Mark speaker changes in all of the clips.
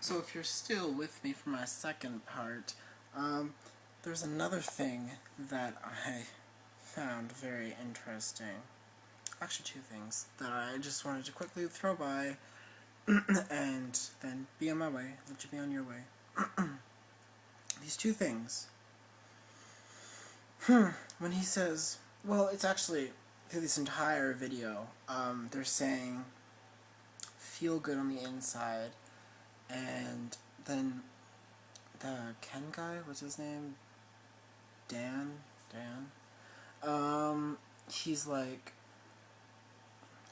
Speaker 1: So if you're still with me for my second part, there's another thing that I found very interesting. Actually, two things that I just wanted to quickly throw by and then be on my way, let you be on your way. These two things. When he says, well, it's actually, through this entire video, they're saying, feel good on the inside, and then the Ken guy, what's his name? Dan? He's like,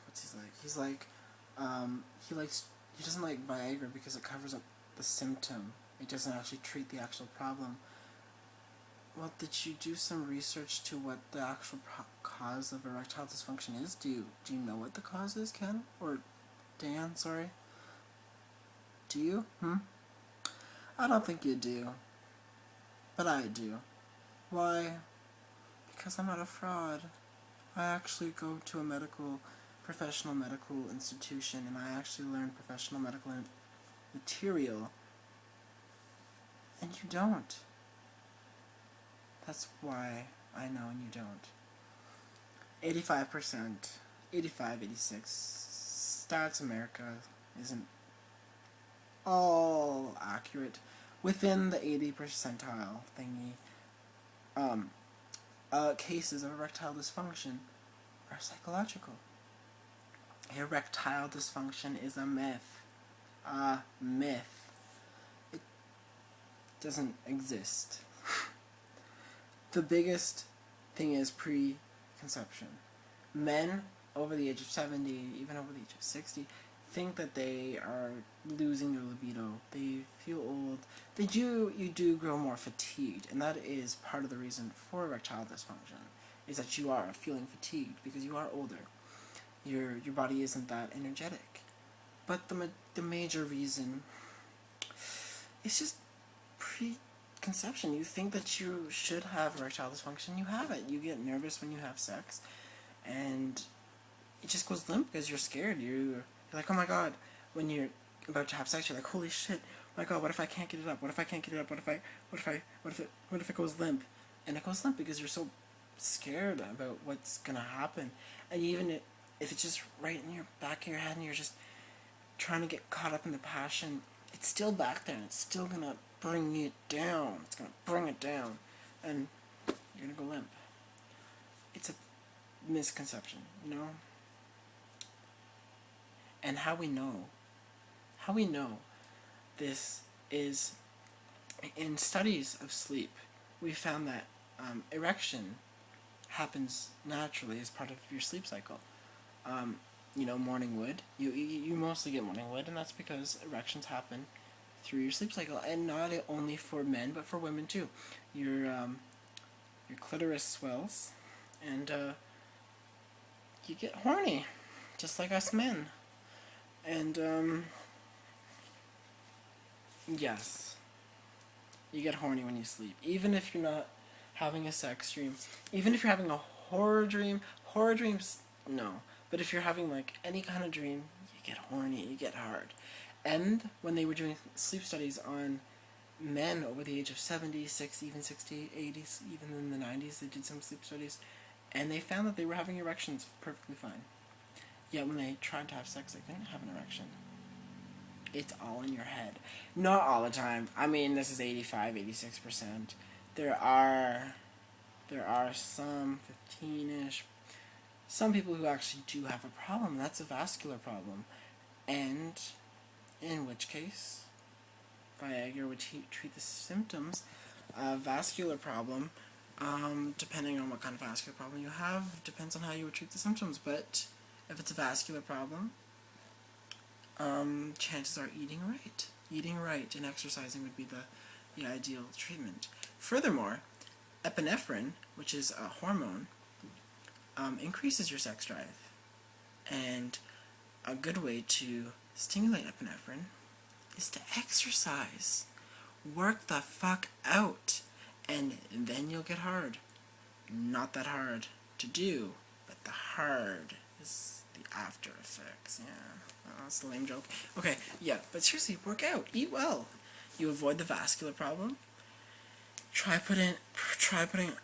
Speaker 1: what's he like? He's like, he doesn't like Viagra because it covers up the symptom. It doesn't actually treat the actual problem. Well, did you do some research to what the actual cause of erectile dysfunction is? Do you know what the cause is, Ken? Or Dan, sorry? Do you? I don't think you do. But I do. Why? Because I'm not a fraud. I actually go to a professional medical institution, and I actually learn professional medical material. And you don't. That's why I know and you don't. 85%, 85, 86, Stats America isn't all accurate within the 80 percentile thingy. Cases of erectile dysfunction are psychological. Erectile dysfunction is a myth. A myth. It doesn't exist. The biggest thing is preconception. Men over the age of 70, even over the age of 60, think that they are losing their libido. They feel old. You do grow more fatigued, and that is part of the reason for erectile dysfunction, is that you are feeling fatigued because you are older. Your body isn't that energetic. But the major reason is just preconception. You think that you should have erectile dysfunction. You have it. You get nervous when you have sex, and it just goes limp because you're scared. You're like, oh my god. When you're about to have sex, you're like, holy shit. My god, what if I can't get it up? What if I can't get it up? What if it goes limp? And it goes limp because you're so scared about what's gonna happen. And even if it's just right in your back of your head and you're just trying to get caught up in the passion, it's still back there and it's still gonna bring it down. It's gonna bring it down. And you're gonna go limp. It's a misconception, you know? And how we know this is in studies of sleep. We found that erection happens naturally as part of your sleep cycle. Morning wood. You mostly get morning wood, and that's because erections happen through your sleep cycle, and not only for men but for women too. Your clitoris swells, and you get horny, just like us men. And yes, you get horny when you sleep, even if you're not having a sex dream, even if you're having a horror dreams, no. But if you're having like any kind of dream, you get horny, you get hard. And when they were doing sleep studies on men over the age of 70, 60, even 60, 80, even in the 90s, they did some sleep studies, and they found that they were having erections perfectly fine. Yet when they tried to have sex, they couldn't have an erection. It's all in your head. Not all the time. I mean, this is 85, 86%. There are some 15-ish, some people who actually do have a problem. That's a vascular problem. And in which case, Viagra would treat the symptoms. A vascular problem, depending on what kind of vascular problem you have, depends on how you would treat the symptoms. But if it's a vascular problem, chances are eating right and exercising would be the ideal treatment. Furthermore, epinephrine, which is a hormone, increases your sex drive. And a good way to stimulate epinephrine is to exercise. Work the fuck out. And then you'll get hard. Not that hard to do, but the hard is the after effects. Yeah, that's a lame joke. Okay, yeah, but seriously, work out, eat well. You avoid the vascular problem. Try putting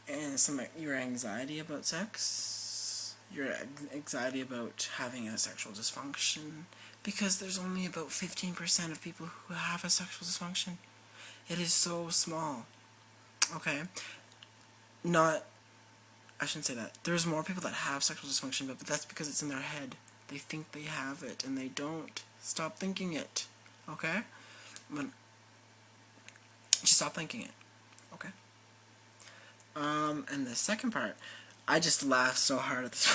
Speaker 1: in some your anxiety about sex, your anxiety about having a sexual dysfunction, because there's only about 15% of people who have a sexual dysfunction. It is so small. Okay, I shouldn't say that. There's more people that have sexual dysfunction, but that's because it's in their head. They think they have it, and they don't. Stop thinking it. Okay? Just stop thinking it. Okay? And the second part, I just laughed so hard at this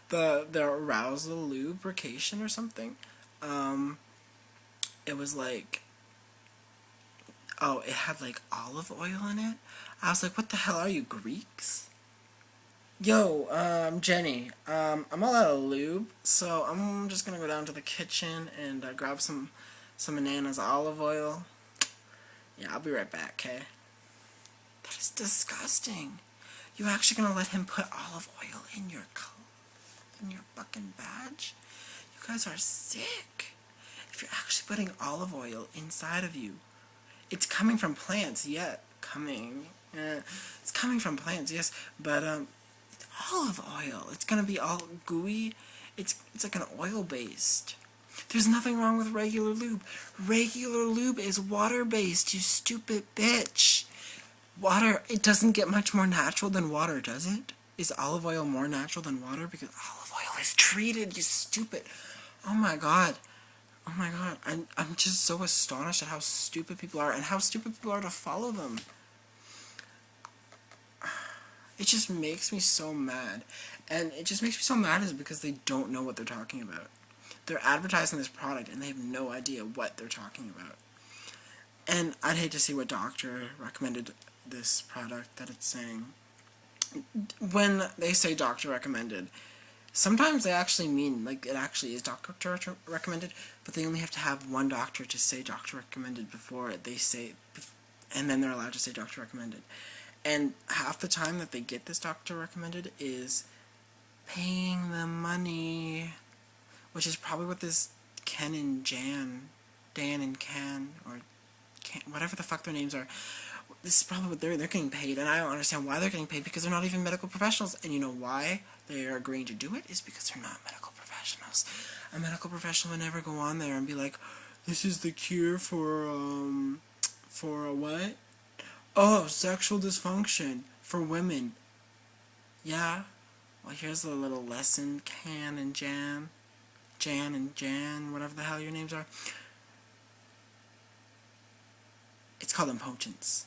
Speaker 1: part. The arousal lubrication or something. It was like, oh, it had like olive oil in it. I was like, what the hell are you, Greeks? Yo, Jenny, I'm all out of lube, so I'm just gonna go down to the kitchen and grab some bananas olive oil. Yeah, I'll be right back, okay? That is disgusting. You actually gonna let him put olive oil in your fucking badge? You guys are sick. If you're actually putting olive oil inside of you, it's coming from plants, it's coming from plants, yes, but it's olive oil. It's gonna be all gooey. It's like an oil based. There's nothing wrong with regular lube. Regular lube is water based, you stupid bitch. Water, it doesn't get much more natural than water, does it? Is olive oil more natural than water? Because olive oil is treated, you stupid. Oh my god. Oh my god. I'm just so astonished at how stupid people are and how stupid people are to follow them. It just makes me so mad. And it just makes me so mad is because they don't know what they're talking about. They're advertising this product and they have no idea what they're talking about. And I'd hate to see what doctor recommended this product that it's saying. When they say doctor recommended, sometimes they actually mean, like, it actually is doctor recommended, but they only have to have one doctor to say doctor recommended before they say, and then they're allowed to say doctor recommended. And half the time that they get this doctor recommended is paying them money, which is probably what this Ken and Jan, Dan and Ken, or Ken, whatever the fuck their names are, this is probably what they're getting paid, and I don't understand why they're getting paid, because they're not even medical professionals. And you know why they are agreeing to do it? Is because they're not medical professionals. A medical professional would never go on there and be like, this is the cure for a what? Oh, sexual dysfunction for women. Yeah? Well, here's a little lesson, Jan and Jan, whatever the hell your names are. It's called impotence.